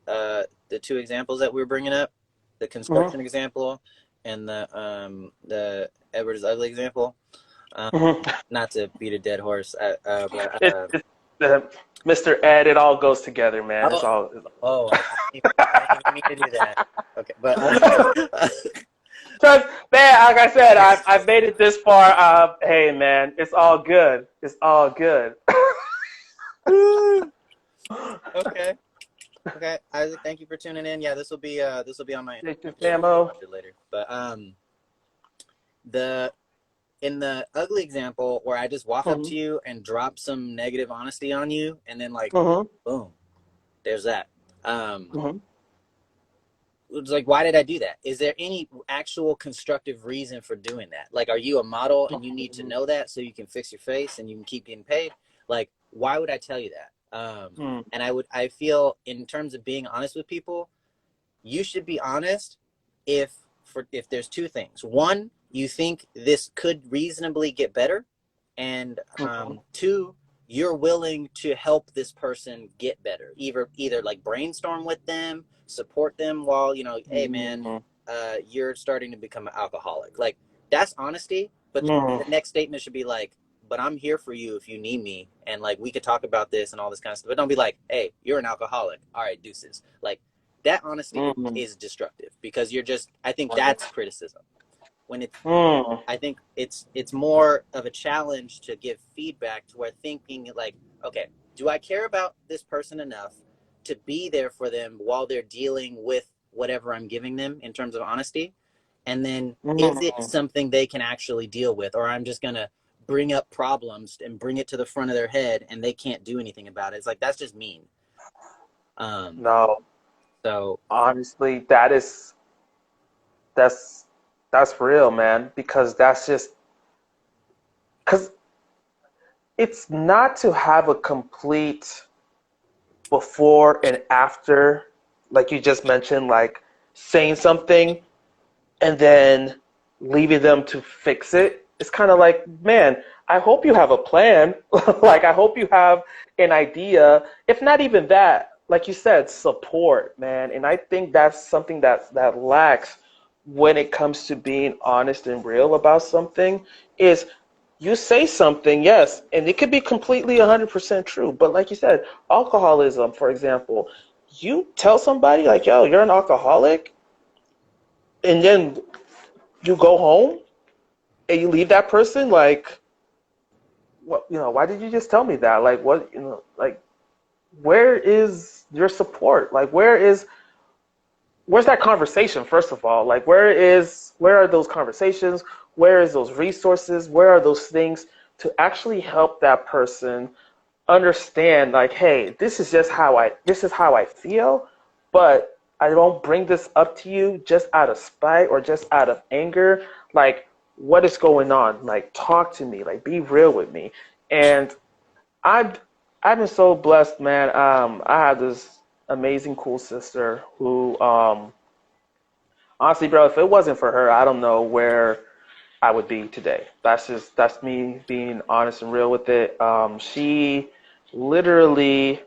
Speaker 1: the two examples that we were bringing up, the construction
Speaker 2: Mm-hmm.
Speaker 1: example and the Edward's ugly example.
Speaker 2: Mm-hmm.
Speaker 1: Not to beat a dead horse, but
Speaker 2: It, Mr. Ed, it all goes together, man. It's
Speaker 1: oh,
Speaker 2: all.
Speaker 1: I didn't even mean to do that. Okay, but
Speaker 2: Trust, man. Like I said, I've made it this far. Hey, man, it's all good. It's all good.
Speaker 1: okay. Okay, Isaac, thank you for tuning in. Yeah, this will be on my
Speaker 2: Take your
Speaker 1: Instagram, so you can
Speaker 2: famo.
Speaker 1: watch it later. But the in the ugly example where I just walk up
Speaker 2: Mm-hmm.
Speaker 1: to you and drop some negative honesty on you, and then like,
Speaker 2: Mm-hmm.
Speaker 1: boom, there's that. Um,
Speaker 2: Mm-hmm.
Speaker 1: it's like, why did I do that? Is there any actual constructive reason for doing that? Like, are you a model and you need to know that so you can fix your face and you can keep getting paid? Like, why would I tell you that? And I feel in terms of being honest with people, you should be honest if there's two things. One, you think this could reasonably get better, and
Speaker 2: Mm-hmm.
Speaker 1: two, you're willing to help this person get better. Either like brainstorm with them, support them while hey man,
Speaker 2: Mm-hmm.
Speaker 1: you're starting to become an alcoholic. Like that's honesty. But
Speaker 2: Mm,
Speaker 1: the next statement should be like, but I'm here for you if you need me, and like we could talk about this and all this kind of stuff. But don't be like, hey, you're an alcoholic. All right, deuces. Like that honesty
Speaker 2: mm,
Speaker 1: is destructive because you're just. I think that's criticism. When it's,
Speaker 2: mm,
Speaker 1: I think it's more of a challenge to give feedback to where thinking like, okay, do I care about this person enough to be there for them while they're dealing with whatever I'm giving them in terms of honesty? And then is it
Speaker 2: mm.
Speaker 1: something they can actually deal with, or I'm just gonna bring up problems and bring it to the front of their head and they can't do anything about it? It's like that's just mean. Um,
Speaker 2: No,
Speaker 1: so
Speaker 2: honestly, that's that's real, man. Because that's just because it's not to have a complete before and after, like you just mentioned, like saying something and then leaving them to fix it. It's kind of like, man, I hope you have a plan. Like, I hope you have an idea. If not even that, like you said, support, man. And I think that's something that lacks when it comes to being honest and real about something is you say something, yes, and it could be completely 100% true. But like you said, alcoholism, for example, you tell somebody like, yo, you're an alcoholic, and then you go home and you leave that person like what why did you just tell me that like what like where is your support like where's that conversation first of all like where are those conversations, where is those resources, where are those things to actually help that person understand like hey this is how I feel, but I don't bring this up to you just out of spite or just out of anger. Like what is going on? Like talk to me, like be real with me. And I've I've been so blessed, man. I have this amazing cool sister who honestly bro, if it wasn't for her, I don't know where I would be today. That's me being honest and real with it. She literally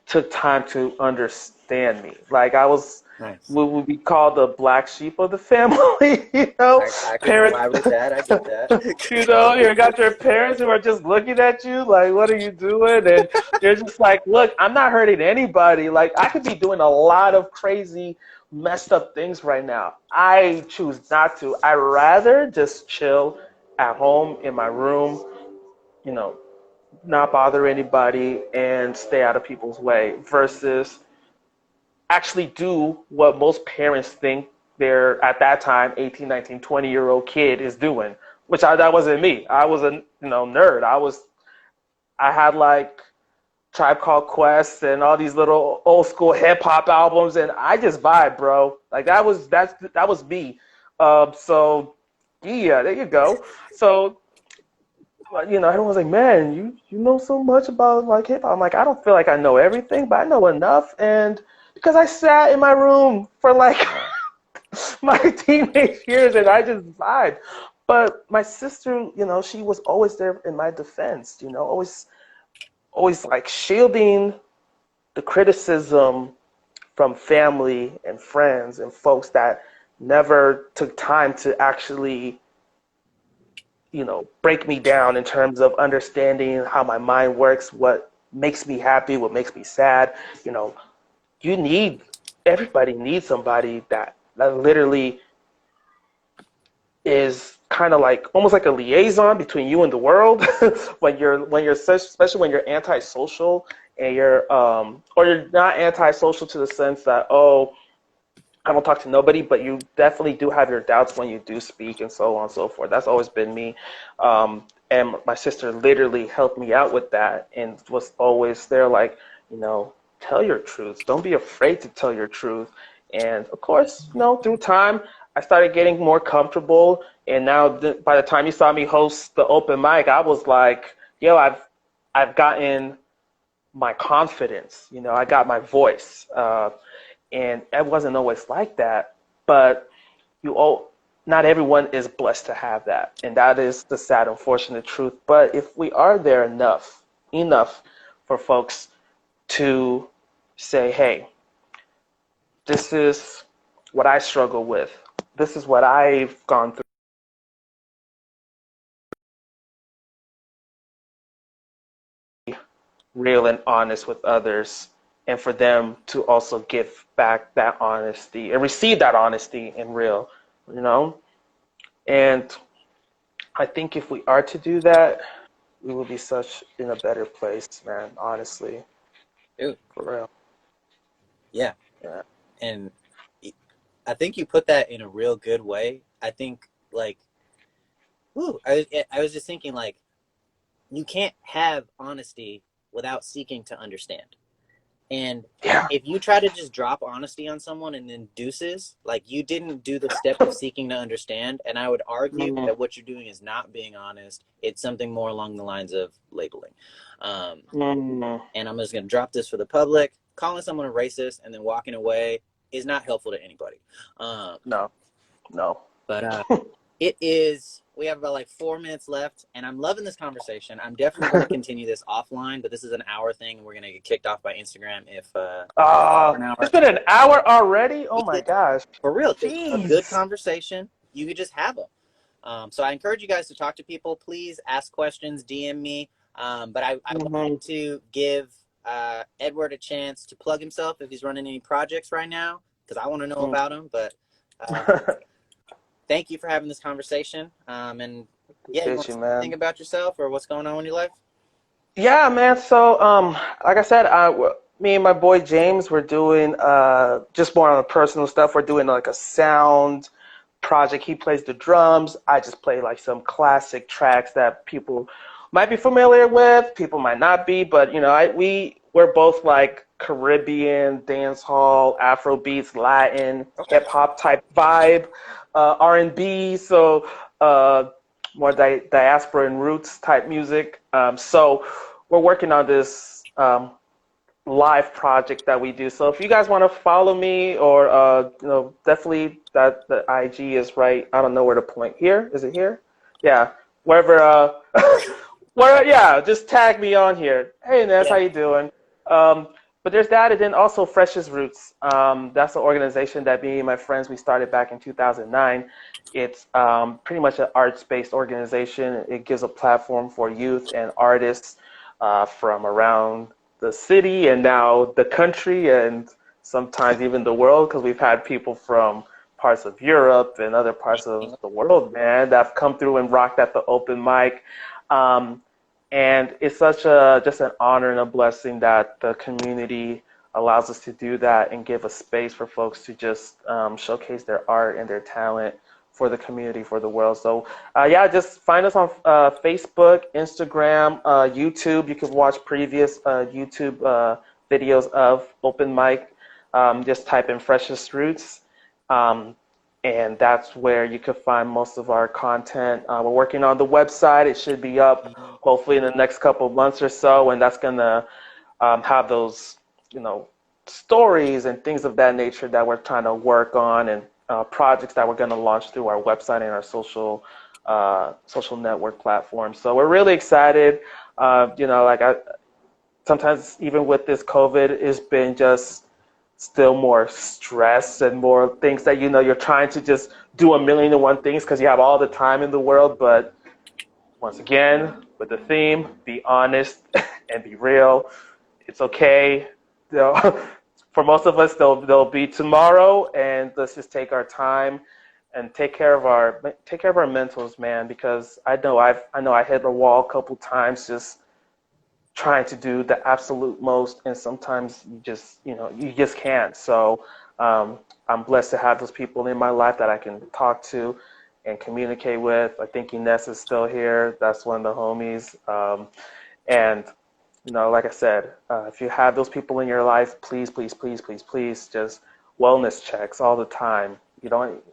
Speaker 2: took time to understand me. Like I was
Speaker 1: nice.
Speaker 2: what would be called the black sheep of the family, you know,
Speaker 1: I can
Speaker 2: parents.
Speaker 1: vibe with that. I get that.
Speaker 2: You know, you got your parents who are just looking at you like, what are you doing? And you're just like, look, I'm not hurting anybody. Like, I could be doing a lot of crazy, messed up things right now. I choose not to. I rather just chill at home in my room, you know, not bother anybody and stay out of people's way versus actually do what most parents think their at that time 18, 19, 20-year-old kid is doing, which that wasn't me. I was a nerd. I had like Tribe Called Quest and all these little old school hip hop albums, and I just vibe, bro. Like that was me. So yeah, there you go. So everyone's like, man, you know so much about like hip hop. I'm like, I don't feel like I know everything, but I know enough, and because I sat in my room for like my teenage years and I just vibed. But my sister, she was always there in my defense, always like shielding the criticism from family and friends and folks that never took time to actually, break me down in terms of understanding how my mind works, what makes me happy, what makes me sad. You know, you need everybody needs somebody that literally is kind of like almost like a liaison between you and the world when you're especially when you're antisocial and you're or you're not antisocial to the sense that I don't talk to nobody, but you definitely do have your doubts when you do speak and so on and so forth. That's always been me. And my sister literally helped me out with that and was always there like, tell your truth. Don't be afraid to tell your truth. And of course, through time, I started getting more comfortable. And now by the time you saw me host the open mic, I was like, yo, I've gotten my confidence. I got my voice. And it wasn't always like that, but you all not everyone is blessed to have that, and that is the sad unfortunate truth. But if we are there enough for folks to say, hey, this is what I struggle with, this is what I've gone through. real and honest with others, and for them to also give back that honesty and receive that honesty in real, you know? And I think if we are to do that, we will be such in a better place, man, honestly,
Speaker 1: Dude,
Speaker 2: for real.
Speaker 1: yeah.
Speaker 2: Yeah.
Speaker 1: And I think you put that in a real good way. I think like, I was just thinking like, you can't have honesty without seeking to understand. And
Speaker 2: Yeah.
Speaker 1: if you try to just drop honesty on someone and then deuces, like you didn't do the step of seeking to understand. And I would argue
Speaker 2: Mm,
Speaker 1: that what you're doing is not being honest. It's something more along the lines of labeling. Um,
Speaker 2: mm,
Speaker 1: and I'm just going to drop this for the public. Calling someone a racist and then walking away is not helpful to anybody. Um,
Speaker 2: no, no.
Speaker 1: but it is, we have about like 4 minutes left, and I'm loving this conversation. I'm definitely going to continue this offline, but this is an hour thing, and we're going to get kicked off by Instagram if for an hour.
Speaker 2: It's been an hour already? Oh my
Speaker 1: Yeah,
Speaker 2: gosh.
Speaker 1: for real, just a good
Speaker 2: Jeez.
Speaker 1: conversation. You could just have them. So I encourage you guys to talk to people. Please ask questions, DM me. But I
Speaker 2: Hmm.
Speaker 1: wanted to give Edward a chance to plug himself if he's running any projects right now, because I want to know about them. But thank you for having this conversation. And yeah, you want
Speaker 2: Appreciate
Speaker 1: to
Speaker 2: you,
Speaker 1: say
Speaker 2: man.
Speaker 1: anything about yourself or what's going on in your life?
Speaker 2: Yeah, man. So, like I said, me and my boy James, we're doing just more on the personal stuff. We're doing like a sound project. He plays the drums. I just play like some classic tracks that people might be familiar with, people might not be, but you know, we're both like Caribbean, dance hall, Afro beats, Latin,
Speaker 1: Okay.
Speaker 2: hip hop type vibe, R&B. So uh, more diaspora and roots type music. So we're working on this live project that we do. So if you guys want to follow me, or definitely that the IG is right. I don't know where to point. Here is it here? Yeah, wherever. Where? Yeah, just tag me on here. Hey Ness, how
Speaker 1: Yeah.
Speaker 2: you doing? Um, but there's that, and then also Freshest Roots. That's an organization that me and my friends we started back in 2009. It's pretty much an arts-based organization. It gives a platform for youth and artists from around the city and now the country and sometimes even the world, because we've had people from parts of Europe and other parts of the world, man, that have come through and rocked at the open mic. Um, and it's such a just an honor and a blessing that the community allows us to do that and give a space for folks to just showcase their art and their talent for the community, for the world. So, yeah, just find us on Facebook, Instagram, YouTube. You can watch previous YouTube videos of open mic. Just type in Freshest Roots. Um, and that's where you can find most of our content. We're working on the website. It should be up hopefully in the next couple of months or so, and that's gonna have those, you know, stories and things of that nature that we're trying to work on, and projects that we're going to launch through our website and our social network platforms. So we're really excited. Like sometimes even with this COVID, it's been just still more stress and more things that you're trying to just do a million and one things because you have all the time in the world. But once again, with the theme, be honest and be real. It's okay. For most of us, there'll be tomorrow, and let's just take our time and take care of our mentals, man. Because I hit the wall a couple times just trying to do the absolute most, and sometimes you just can't. So I'm blessed to have those people in my life that I can talk to and communicate with. I think Ines is still here. That's one of the homies. And like I said, if you have those people in your life, please, please, please, please, please, just wellness checks all the time. You don't,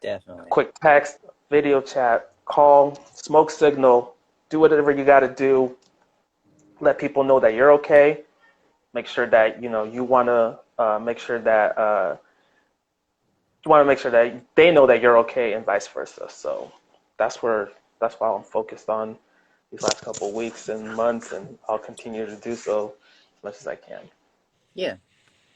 Speaker 1: Definitely.
Speaker 2: quick text, video chat, call, smoke signal, do whatever you got to do. Let people know that you're okay. Make sure that you want to make sure that they know that you're okay, and vice versa. So that's where that's why I'm focused on these last couple of weeks and months, and I'll continue to do so as much as I can.
Speaker 1: Yeah.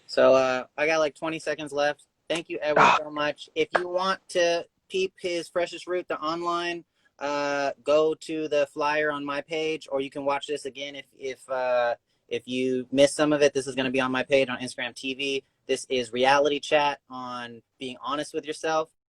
Speaker 1: So I got like 20 seconds left. Thank you, Edward, so much. If you want to peep his Freshest Root, the online
Speaker 3: go to the flyer on my page, or you can watch this again if you missed some of it. This is going to be on my page on Instagram TV. This is reality chat on being honest with yourself.